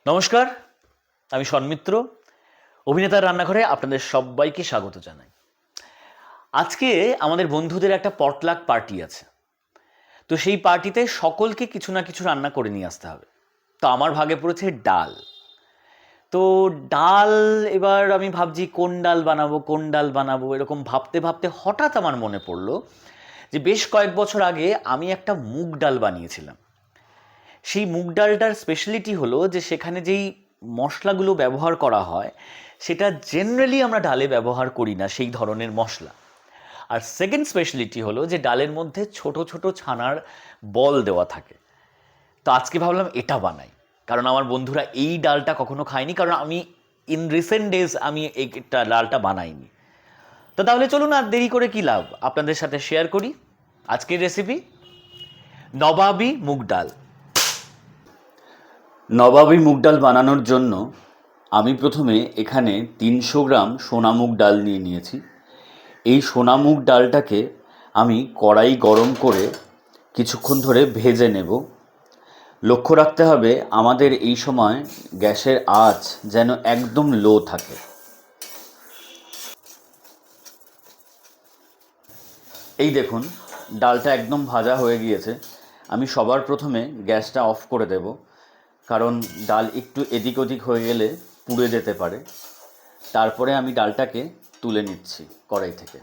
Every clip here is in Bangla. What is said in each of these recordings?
নমস্কার, আমি সন্মিত্র। অভিনেতার রান্নাঘরে আপনাদের সবাইকে স্বাগত জানাই। আজকে আমাদের বন্ধুদের একটা পটলাক পার্টি আছে। তো সেই পার্টিতে সকলকে কিছু না কিছু রান্না করে নিয়ে আসতে হবে। তো আমার ভাগে পড়েছে ডাল। তো ডাল, এবার আমি ভাবছি কোন ডাল বানাবো এরকম ভাবতে ভাবতে হঠাৎ আমার মনে পড়লো যে বেশ কয়েক বছর আগে আমি একটা মুগ ডাল বানিয়েছিলাম। সেই মুগ ডালটার স্পেশালিটি হলো যে সেখানে যেই মশলাগুলো ব্যবহার করা হয় সেটা জেনারেলি আমরা ডালে ব্যবহার করি না সেই ধরনের মশলা। আর সেকেন্ড স্পেশালিটি হলো যে ডালের মধ্যে ছোট ছোট ছানার বল দেওয়া থাকে। তো আজকে ভাবলাম এটা বানাই, কারণ আমার বন্ধুরা এই ডালটা কখনো খায়নি, কারণ আমি ইন রিসেন্ট ডেজ আমি এইটা ডালটা বানাইনি। তো তাহলে চলুন, আর দেরি করে কী লাভ, আপনাদের সাথে শেয়ার করি আজকের রেসিপি নবাবী মুগ ডাল। নবাবী মুগ ডাল বানানোর জন্য আমি প্রথমে এখানে 300 গ্রাম সোনা মুগ ডাল নিয়ে নিয়েছি। এই সোনা মুগ ডালটাকে আমি কড়াই গরম করে কিছুক্ষণ ধরে ভেজে নেব। লক্ষ্য রাখতে হবে আমাদের এই সময় গ্যাসের আঁচ যেন একদম লো থাকে। এই দেখুন, ডালটা একদম ভাজা হয়ে গিয়েছে। আমি সবার প্রথমে গ্যাসটা অফ করে দেব, কারণ ডাল একটু এদিক ওদিক হয়ে গেলে পুড়ে যেতে পারে। তারপরে আমি ডালটাকে তুলে নিচ্ছি কড়াই থেকে।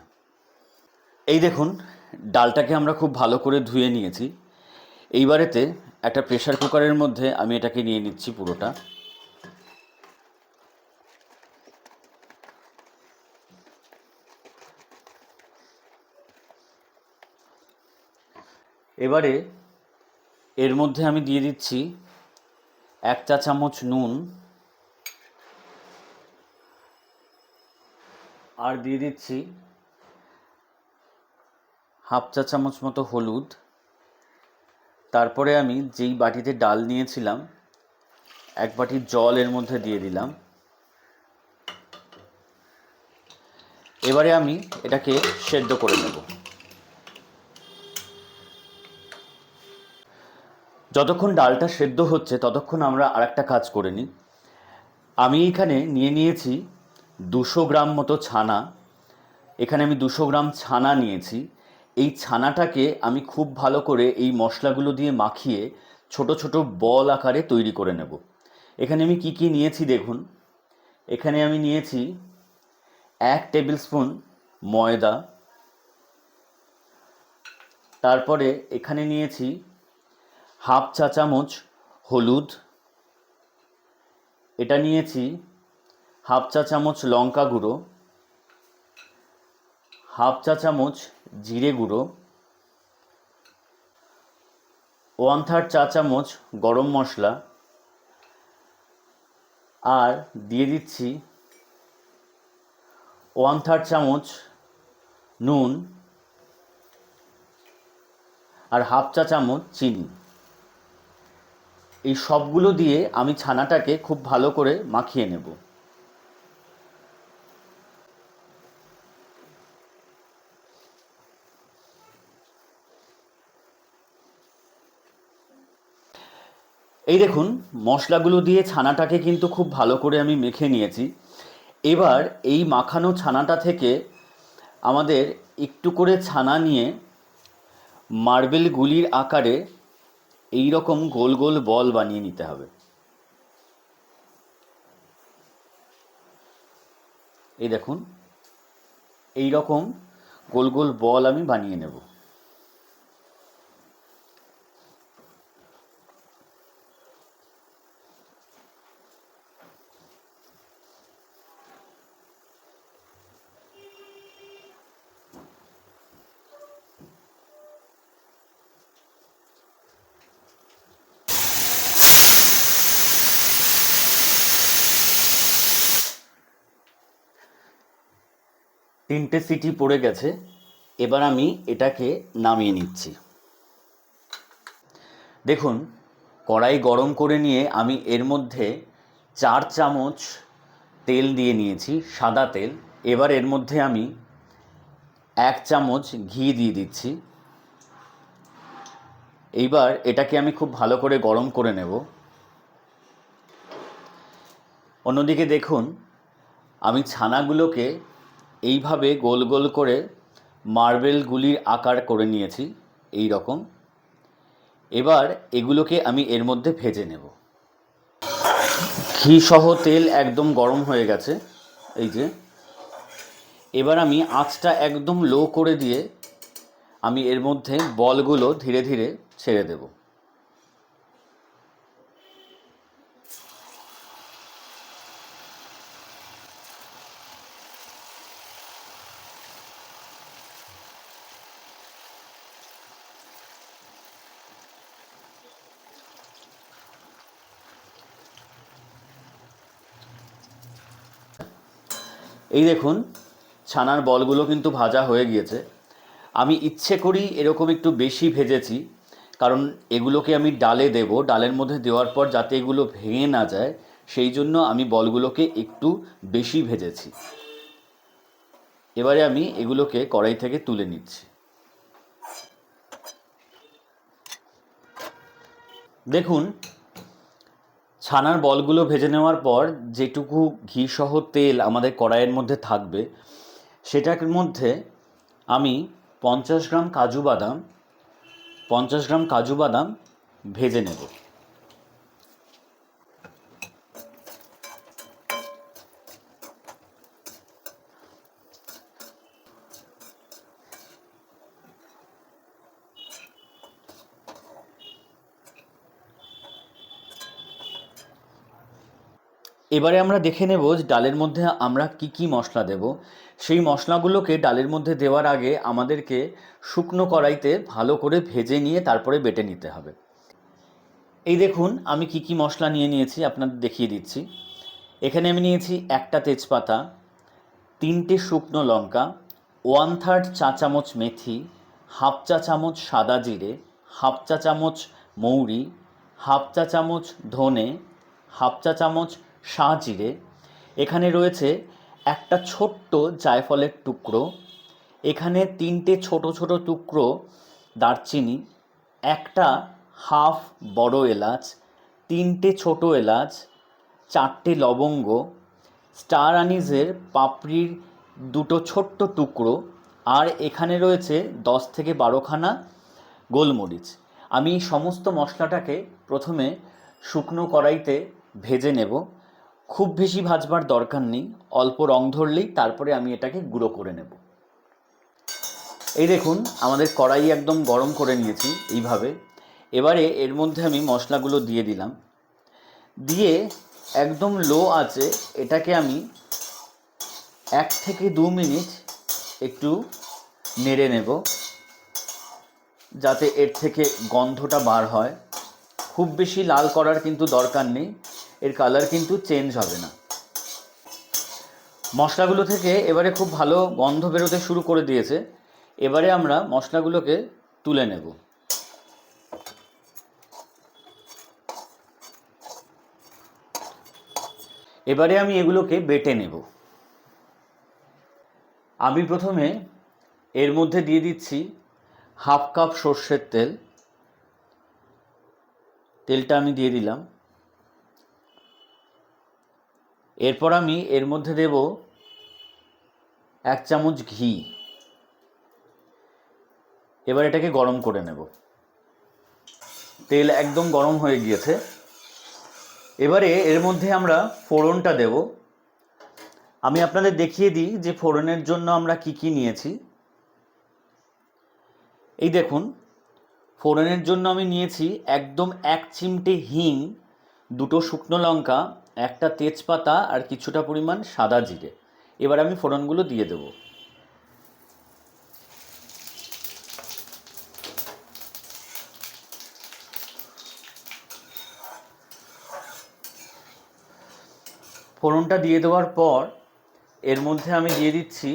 এই দেখুন, ডালটাকে আমরা খুব ভালো করে ধুয়ে নিয়েছি। এইবারেতে একটা প্রেসার কুকারের মধ্যে আমি এটাকে নিয়ে নিচ্ছি পুরোটা। এবারে এর মধ্যে আমি দিয়ে দিচ্ছি 1 চা চামচ নুন, আর দিয়ে দিচ্ছি হাফ চা চামচ মতো হলুদ। তারপরে আমি যেই বাটিতে ডাল নিয়েছিলাম 1 বাটি জল এর মধ্যে দিয়ে দিলাম। এবারে আমি এটাকে সেদ্ধ করে নেব। যতক্ষণ ডালটা সেদ্ধ হচ্ছে ততক্ষণ আমরা আরেকটা কাজ করে নিই। আমি এখানে নিয়ে নিয়েছি 200 গ্রাম মতো ছানা। এখানে আমি 200 গ্রাম ছানা নিয়েছি। এই ছানাটাকে আমি খুব ভালো করে এই মশলাগুলো দিয়ে মাখিয়ে ছোট ছোট বল আকারে তৈরি করে নেব। এখানে আমি কি কি নিয়েছি দেখুন। এখানে আমি নিয়েছি 1 টেবিল স্পুন ময়দা। তারপরে এখানে নিয়েছি হাফ চা চামচ হলুদ। এটা নিয়েছি হাফ চা চামচ লঙ্কা গুঁড়ো, হাফ চা চামচ জিরে গুঁড়ো, 1/3 চা চামচ গরম মশলা, আর দিয়ে দিচ্ছি 1/3 চামচ নুন, আর হাফ চা চামচ চিনি। এই সবগুলো দিয়ে আমি ছানাটাকে খুব ভালো করে মাখিয়ে নেব। এই দেখুন, মশলাগুলো দিয়ে ছানাটাকে কিন্তু খুব ভালো করে আমি মেখে নিয়েছি। এবার এই মাখানো ছানাটা থেকে আমাদের একটু করে ছানা নিয়ে মার্বেল গুলির আকারে এই রকম গোল গোল বল বানিয়ে নিতে হবে। এই দেখুন, এই রকম গোল গোল বল আমি বানিয়ে নেব। তিনটে সিটি পড়ে গেছে। এবার আমি এটাকে নামিয়ে নিচ্ছি। দেখুন, কড়াই গরম করে নিয়ে আমি এর মধ্যে 4 চামচ তেল দিয়ে নিয়েছি, সাদা তেল। এবার এর মধ্যে আমি 1 চামচ ঘি দিয়ে দিচ্ছি। এইবার এটাকে আমি খুব ভালো করে গরম করে নেব। অন্যদিকে দেখুন আমি ছানাগুলোকে এইভাবে গোল গোল করে মার্বেলগুলির আকার করে নিয়েছি এই রকম। এবার এগুলোকে আমি এর মধ্যে ভেজে নেব। ঘি সহ তেল একদম গরম হয়ে গেছে, এই যে। এবার আমি আঁচটা একদম লো করে দিয়ে আমি এর মধ্যে বলগুলো ধীরে ধীরে ছেড়ে দেব। এই দেখুন ছানার বলগুলো কিন্তু ভাজা হয়ে গিয়েছে। আমি ইচ্ছে করেই এরকম একটু বেশি ভেজেছি, কারণ এগুলোকে আমি ডালে দেব। ডালের মধ্যে দেওয়ার পর যাতে এগুলো ভেঙে না যায় সেই জন্য আমি বলগুলোকে একটু বেশি ভেজেছি। এবারে আমি এগুলোকে কড়াই থেকে তুলে নিচ্ছি। দেখুন ছানার বলগুলো ভেজে নেওয়ার পর যেটুকু ঘি সহ তেল আমাদের কড়াইয়ের মধ্যে থাকবে সেটার মধ্যে আমি 50 গ্রাম কাজু বাদাম ভেজে নেব। এবারে আমরা দেখে নেব যে ডালের মধ্যে আমরা কি মশলা দেব। সেই মশলাগুলোকে ডালের মধ্যে দেওয়ার আগে আমাদেরকে শুকনো কড়াইতে ভালো করে ভেজে নিয়ে তারপরে বেটে নিতে হবে। এই দেখুন আমি কি মশলা নিয়েছি আপনাদের দেখিয়ে দিচ্ছি। এখানে আমি নিয়েছি একটা তেজপাতা, 3টে শুকনো লঙ্কা, 1/3 চা চামচ মেথি, হাফ চা চামচ সাদা জিরে, হাফ চা চামচ মৌরি, হাফ চা চামচ ধনে, হাফ চা চামচ শাহজিরে। এখানে রয়েছে একটা ছোট্ট জায়ফলের টুকরো, এখানে 3টে ছোট ছোট টুকরো দারচিনি, একটা হাফ বড় এলাচ, 3টে ছোট এলাচ, 4টে লবঙ্গ, স্টার আনিসের পাপড়ির 2টো ছোট্ট টুকরো, আর এখানে রয়েছে 10 থেকে 12খানা গোলমরিচ। আমি সমস্ত মশলাটাকে প্রথমে শুকনো কড়াইতে ভেজে নেব। খুব বেশি ভাজবার দরকার নেই, অল্প রং ধরলেই তারপরে আমি এটাকে গুঁড়ো করে নেব। এই দেখুন আমাদের কড়াই একদম গরম করে নিয়েছি এইভাবে। এবারে এর মধ্যে আমি মশলাগুলো দিয়ে দিলাম, দিয়ে একদম লো আছে এটাকে আমি 1 থেকে 2 মিনিট একটু নেড়ে নেব, যাতে এর থেকে গন্ধটা বার হয়। খুব বেশি লাল করার কিন্তু দরকার নেই, এর কালার কিন্তু চেঞ্জ হবে না। মশলাগুলো থেকে এবারে খুব ভালো গন্ধ বেরোতে শুরু করে দিয়েছে। এবারে আমরা মশলাগুলোকে তুলে নেব। এবারে আমি এগুলোকে বেটে নেব। আমি প্রথমে এর মধ্যে দিয়ে দিচ্ছি হাফ কাপ সর্ষের তেল। তেলটা আমি দিয়ে দিলাম। এরপর আমি এর মধ্যে দেব 1 চামচ ঘি। এবার এটাকে গরম করে নেব। তেল একদম গরম হয়ে গিয়েছে। এবারে এর মধ্যে আমরা ফোড়নটা দেব। আমি আপনাদের দেখিয়ে দিই যে ফোড়নের জন্য আমরা কি নিয়েছি। এই দেখুন ফোড়নের জন্য আমি নিয়েছি একদম 1 চিমটে হিং, 2টো শুকনো লঙ্কা, একটা তেজপাতা আর কিছুটা পরিমাণ সাদা জিরে। এবার আমি ফোড়নগুলো দিয়ে দেব। ফোড়নটা দিয়ে দেওয়ার পর এর মধ্যে আমি দিয়ে দিচ্ছি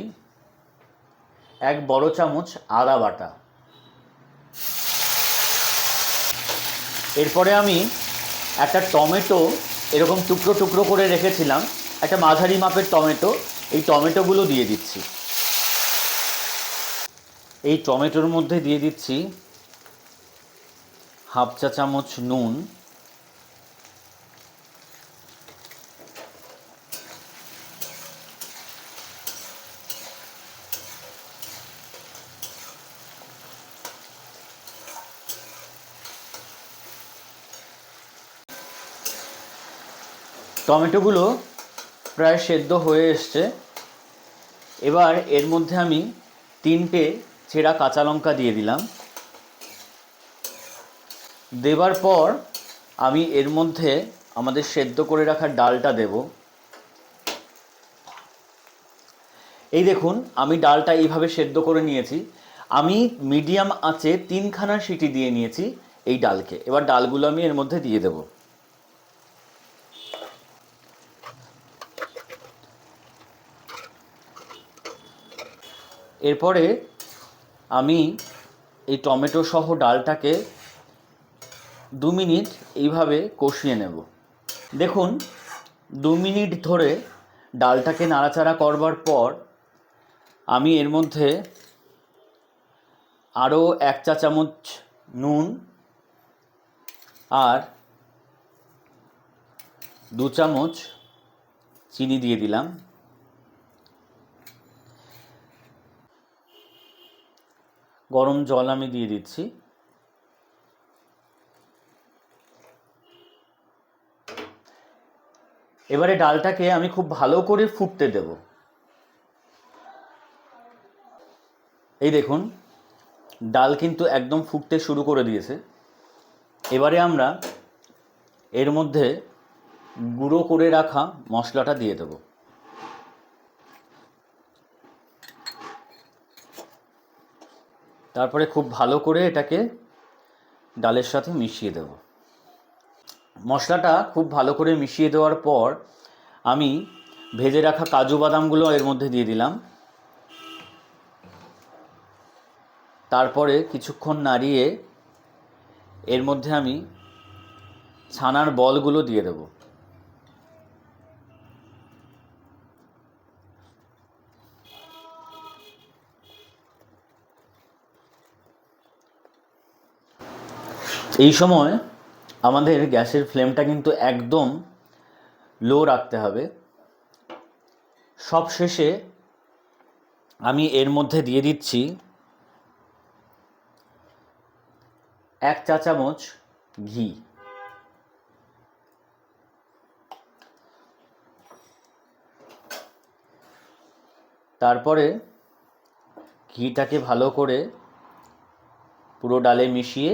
1 বড় চামচ আদা বাটা। এরপরে আমি একটা টমেটো এরকম টুকরো টুকরো করে রেখেছিলাম, একটা মাঝারি মাপের টমেটো, এই টমেটোগুলো দিয়ে দিচ্ছি। এই টমেটোর মধ্যে দিয়ে দিচ্ছি হাফ চা চামচ নুন, টমেটোগুলো প্রায় সেদ্ধ হয়ে এসছে। এবার এর মধ্যে আমি 3টে চেরা কাঁচা লঙ্কা দিয়ে দিলাম। দেবার পর আমি এর মধ্যে আমাদের সেদ্ধ করে রাখা ডালটা দেব। এই দেখুন, আমি ডালটা এইভাবে সেদ্ধ করে নিয়েছি। আমি মিডিয়াম আঁচে 3খানা সিটি দিয়ে নিয়েছি এই ডালকে। এবার ডালগুলো আমি এর মধ্যে দিয়ে দেব। এরপরে আমি এই টমেটো সহ ডালটাকে 2 মিনিট এইভাবে কষিয়ে নেব। দেখুন, 2 মিনিট ধরে ডালটাকে নাড়াচাড়া করবার পর আমি এর মধ্যে আরও 1 চা চামচ নুন আর 2 চামচ চিনি দিয়ে দিলাম। গরম জল আমি দিয়ে দিচ্ছি। এবারে ডালটাকে আমি খুব ভালো করে ফুটতে দেব। এই দেখুন, ডাল কিন্তু একদম ফুটতে শুরু করে দিয়েছে। এবারে আমরা এর মধ্যে গুঁড়ো করে রাখা মশলাটা দিয়ে দেব। তারপরে খুব ভালো করে এটাকে ডালের সাথে মিশিয়ে দেব। মশলাটা খুব ভালো করে মিশিয়ে দেওয়ার পর আমি ভেজে রাখা কাজু বাদামগুলো এর মধ্যে দিয়ে দিলাম। তারপরে কিছুক্ষণ নাড়িয়ে এর মধ্যে আমি ছানার বলগুলো দিয়ে দেব। এই সময় আমাদের গ্যাসের ফ্লেমটা কিন্তু একদম লো রাখতে হবে। সব শেষে আমি এর মধ্যে দিয়ে দিচ্ছি 1 চা চামচ ঘি। তারপরে ঘিটাকে ভালো করে পুরো ডালে মিশিয়ে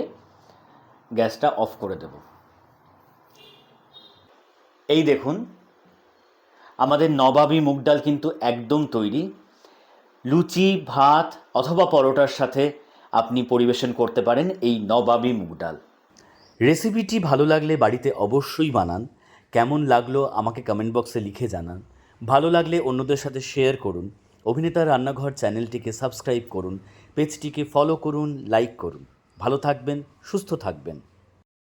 গ্যাসটা অফ করে দেব। এই দেখুন, আমাদের নবাবী মুগ ডাল কিন্তু একদম তৈরি। লুচি, ভাত অথবা পরোটার সাথে আপনি পরিবেশন করতে পারেন এই নবাবী মুগ ডাল। রেসিপিটি ভালো লাগলে বাড়িতে অবশ্যই বানান। কেমন লাগলো আমাকে কমেন্ট বক্সে লিখে জানান। ভালো লাগলে অন্যদের সাথে শেয়ার করুন। অভিনেতার রান্নাঘর চ্যানেলটিকে সাবস্ক্রাইব করুন, পেজটিকে ফলো করুন, লাইক করুন। ভালো থাকবেন, সুস্থ থাকবেন।